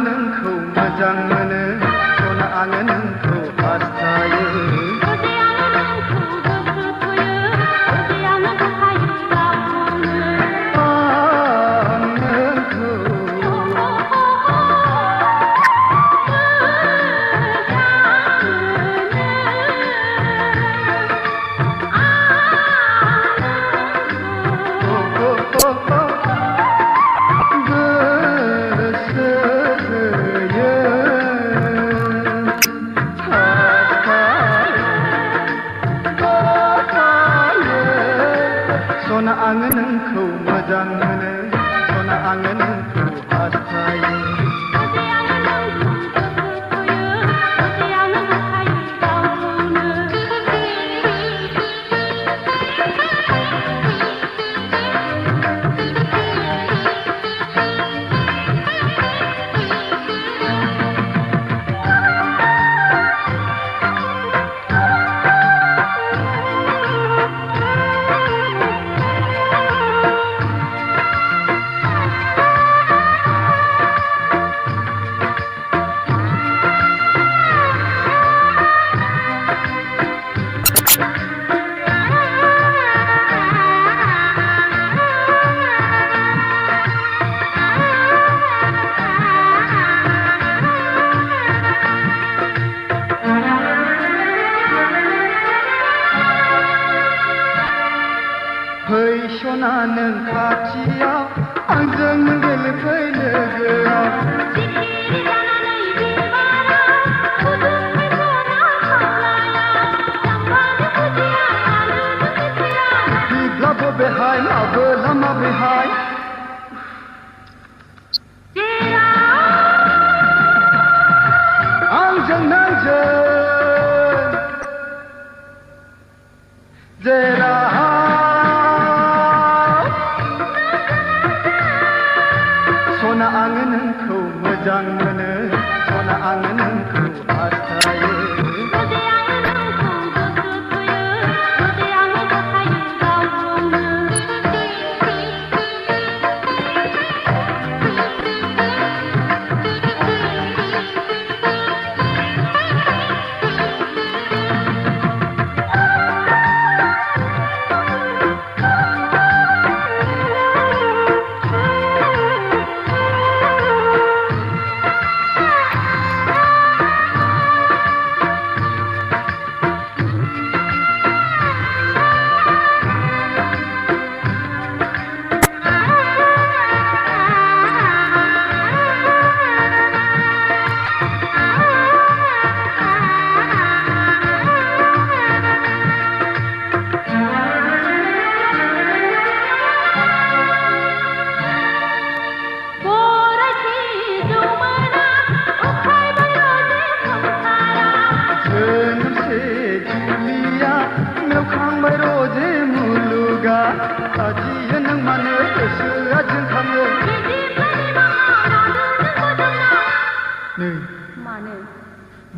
नोंखौ मोजां मोनो सना आङो नोंखौ हास्थायो Sona Angw Nwngkwo Mwjang Mwnw Sona Angw Nwngkwo haस्थायो Fै Sona nों खाथियाव आंजों गेलेफै लोगोआव सिखिरि जानानै बिबारा फुदुंबाय सना खावलायाव जाम्बानि खुदिया आलुजों मिथिया बिब्लाबो बेहाय माबो लामा बेहाय आंजों नोंजों जेराव Sona Angw Nwngkwo Mwjang Mwnw Sona Angw Nwngkwo haस्थायो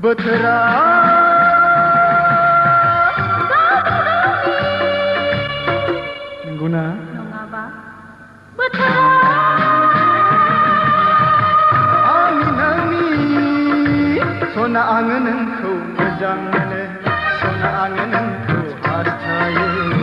बोथोरा नंगौना नङाबा बोथोरा आंनि नोंनि Sona Angw Nwngkwo Mwjang Mwnw Sona Angw Nwngkwo haस्थायो